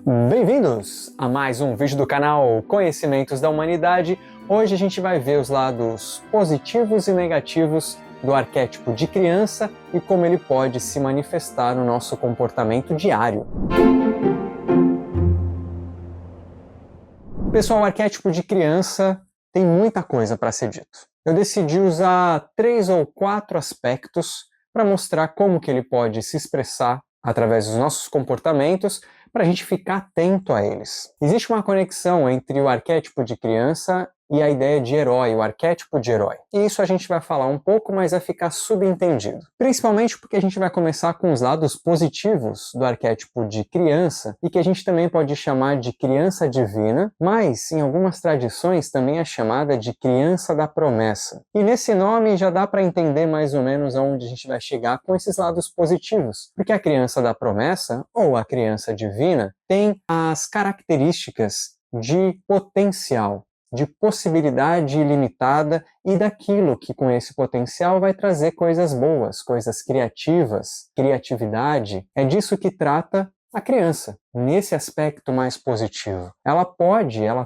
Bem-vindos a mais um vídeo do canal Conhecimentos da Humanidade. Hoje a gente vai ver os lados positivos e negativos do arquétipo de criança e como ele pode se manifestar no nosso comportamento diário. Pessoal, o arquétipo de criança tem muita coisa para ser dito. Eu decidi usar 3 ou 4 aspectos para mostrar como que ele pode se expressar através dos nossos comportamentos, para a gente ficar atento a eles. Existe uma conexão entre o arquétipo de criança e a ideia de herói, o arquétipo de herói. E isso a gente vai falar um pouco, mas vai ficar subentendido. Principalmente porque a gente vai começar com os lados positivos do arquétipo de criança, e que a gente também pode chamar de criança divina, mas em algumas tradições também é chamada de criança da promessa. E nesse nome já dá para entender mais ou menos aonde a gente vai chegar com esses lados positivos, porque a criança da promessa, ou a criança divina, tem as características de potencial, de possibilidade ilimitada e daquilo que com esse potencial vai trazer coisas boas, coisas criativas, criatividade. É disso que trata a criança, nesse aspecto mais positivo. Ela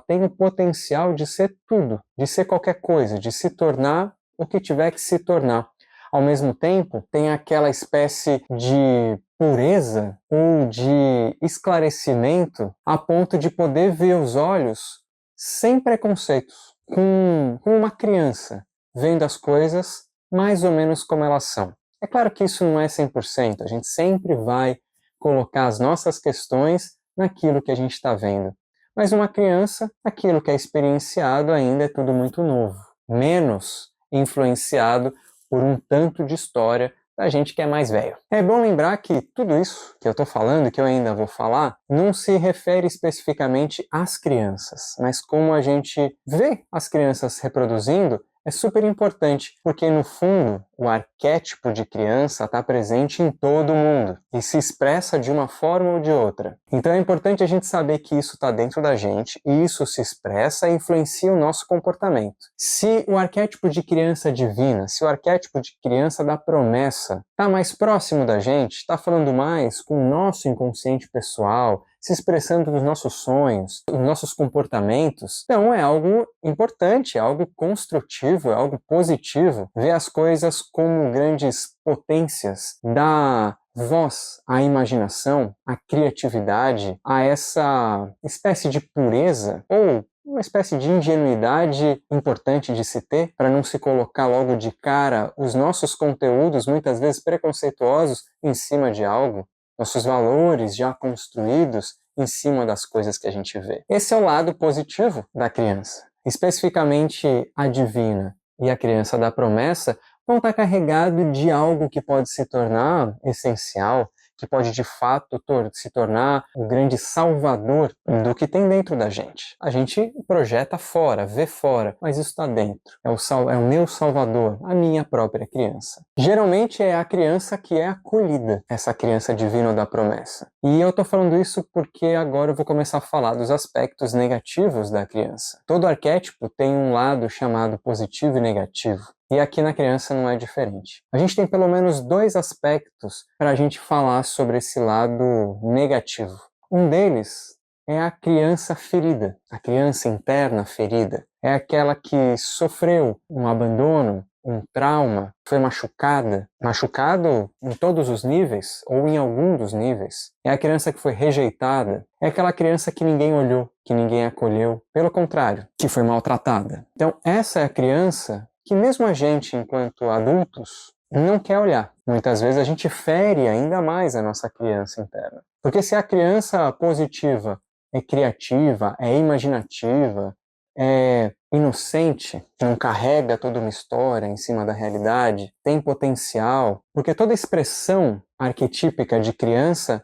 tem o potencial de ser tudo, de ser qualquer coisa, de se tornar o que tiver que se tornar. Ao mesmo tempo, tem aquela espécie de pureza ou de esclarecimento a ponto de poder ver os olhos sem preconceitos, com uma criança, vendo as coisas mais ou menos como elas são. É claro que isso não é 100%, a gente sempre vai colocar as nossas questões naquilo que a gente está vendo. Mas uma criança, aquilo que é experienciado ainda é tudo muito novo, menos influenciado por um tanto de história da gente que é mais velho. É bom lembrar que tudo isso que eu estou falando, que eu ainda vou falar, não se refere especificamente às crianças, mas como a gente vê as crianças reproduzindo, é super importante, porque no fundo o arquétipo de criança está presente em todo mundo e se expressa de uma forma ou de outra. Então é importante a gente saber que isso está dentro da gente e isso se expressa e influencia o nosso comportamento. Se o arquétipo de criança divina, se o arquétipo de criança da promessa está mais próximo da gente, está falando mais com o nosso inconsciente pessoal, se expressando nos nossos sonhos, nos nossos comportamentos, então é algo importante, é algo construtivo, é algo positivo. Ver as coisas como grandes potências, dá voz à imaginação, à criatividade, a essa espécie de pureza ou uma espécie de ingenuidade importante de se ter, para não se colocar logo de cara os nossos conteúdos, muitas vezes preconceituosos, em cima de algo, nossos valores já construídos em cima das coisas que a gente vê. Esse é o lado positivo da criança. Especificamente a divina e a criança da promessa vão estar carregados de algo que pode se tornar essencial, que pode de fato se tornar o grande salvador do que tem dentro da gente. A gente projeta fora, vê fora, mas isso está dentro. É o meu salvador, a minha própria criança. Geralmente é a criança que é acolhida, essa criança divina da promessa. E eu estou falando isso porque agora eu vou começar a falar dos aspectos negativos da criança. Todo arquétipo tem um lado chamado positivo e negativo. E aqui na criança não é diferente. A gente tem pelo menos 2 aspectos para a gente falar sobre esse lado negativo. Um deles é a criança ferida, a criança interna ferida. É aquela que sofreu um abandono, um trauma, foi machucada, machucado em todos os níveis ou em algum dos níveis. É a criança que foi rejeitada. É aquela criança que ninguém olhou, que ninguém acolheu. Pelo contrário, que foi maltratada. Então essa é a criança que mesmo a gente, enquanto adultos, não quer olhar. Muitas vezes a gente fere ainda mais a nossa criança interna. Porque se a criança positiva é criativa, é imaginativa, é inocente, não carrega toda uma história em cima da realidade, tem potencial, porque toda expressão arquetípica de criança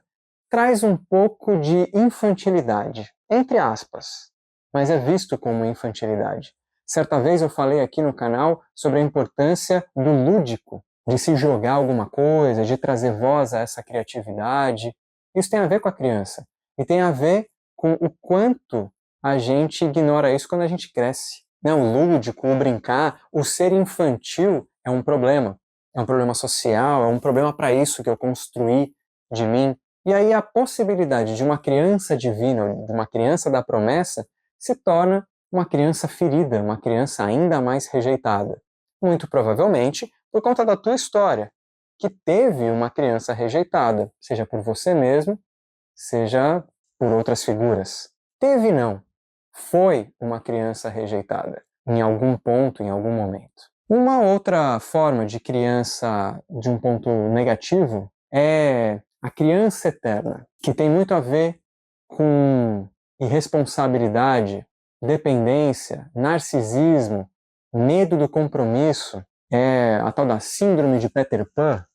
traz um pouco de infantilidade, entre aspas, mas é visto como infantilidade. Certa vez eu falei aqui no canal sobre a importância do lúdico, de se jogar alguma coisa, de trazer voz a essa criatividade. Isso tem a ver com a criança. E tem a ver com o quanto a gente ignora isso quando a gente cresce. O lúdico, o brincar, o ser infantil é um problema. É um problema social, é um problema para isso que eu construí de mim. E aí a possibilidade de uma criança divina, de uma criança da promessa, se torna uma criança ferida, uma criança ainda mais rejeitada. Muito provavelmente por conta da tua história, que teve uma criança rejeitada, seja por você mesmo, seja por outras figuras. Teve não, foi uma criança rejeitada, em algum ponto, em algum momento. Uma outra forma de criança de um ponto negativo é a criança eterna, que tem muito a ver com irresponsabilidade, dependência, narcisismo, medo do compromisso, é a tal da síndrome de Peter Pan,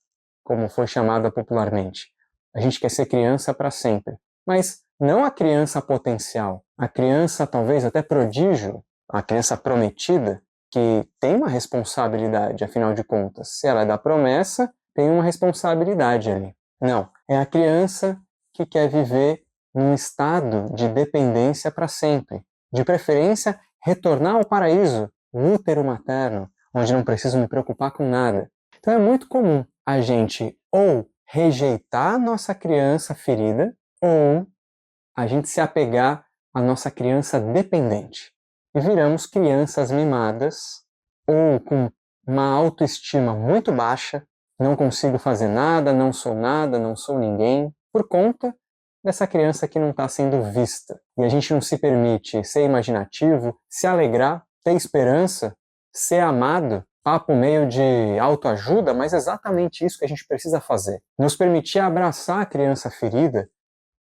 como foi chamada popularmente. A gente quer ser criança para sempre, mas não a criança potencial, a criança talvez até prodígio, a criança prometida, que tem uma responsabilidade, afinal de contas. Se ela é da promessa, tem uma responsabilidade ali. Não, é a criança que quer viver num estado de dependência para sempre. De preferência, retornar ao paraíso, o útero materno, onde não preciso me preocupar com nada. Então é muito comum a gente ou rejeitar a nossa criança ferida, ou a gente se apegar à nossa criança dependente. E viramos crianças mimadas, ou com uma autoestima muito baixa, não consigo fazer nada, não sou ninguém, por conta dessa criança que não está sendo vista. E a gente não se permite ser imaginativo, se alegrar, ter esperança, ser amado, papo meio de autoajuda, mas é exatamente isso que a gente precisa fazer. Nos permitir abraçar a criança ferida,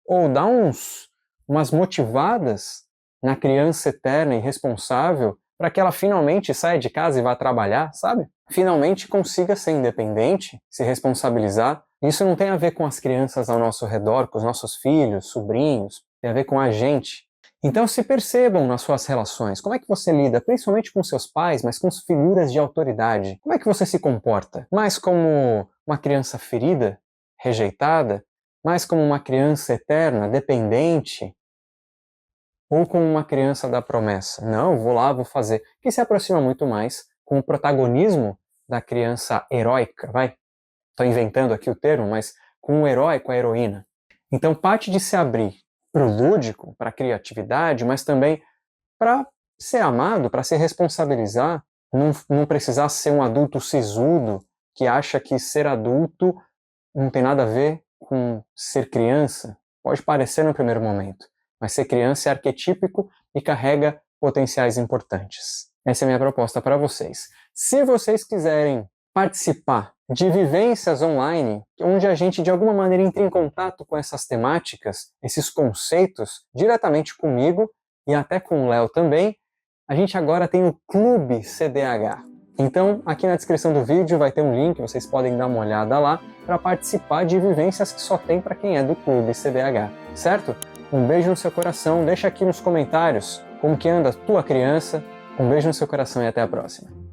ou dar umas motivadas na criança eterna e responsável para que ela finalmente saia de casa e vá trabalhar, sabe? Finalmente consiga ser independente, se responsabilizar. Isso não tem a ver com as crianças ao nosso redor, com os nossos filhos, sobrinhos, tem a ver com a gente. Então se percebam nas suas relações, como é que você lida, principalmente com seus pais, mas com as figuras de autoridade. Como é que você se comporta? Mais como uma criança ferida, rejeitada? Mais como uma criança eterna, dependente? Ou como uma criança da promessa? Não, vou lá, vou fazer. Que se aproxima muito mais com o protagonismo da criança heróica, vai? Estou inventando aqui o termo, mas com o herói, com a heroína. Então parte de se abrir para o lúdico, para a criatividade, mas também para ser amado, para se responsabilizar, não precisar ser um adulto sisudo que acha que ser adulto não tem nada a ver com ser criança. Pode parecer no primeiro momento, mas ser criança é arquetípico e carrega potenciais importantes. Essa é a minha proposta para vocês. Se vocês quiserem participar de vivências online, onde a gente de alguma maneira entre em contato com essas temáticas, esses conceitos, diretamente comigo e até com o Léo também, a gente agora tem o Clube CDH. Então, aqui na descrição do vídeo vai ter um link, vocês podem dar uma olhada lá para participar de vivências que só tem para quem é do Clube CDH, certo? Um beijo no seu coração, deixa aqui nos comentários como que anda a tua criança. Um beijo no seu coração e até a próxima.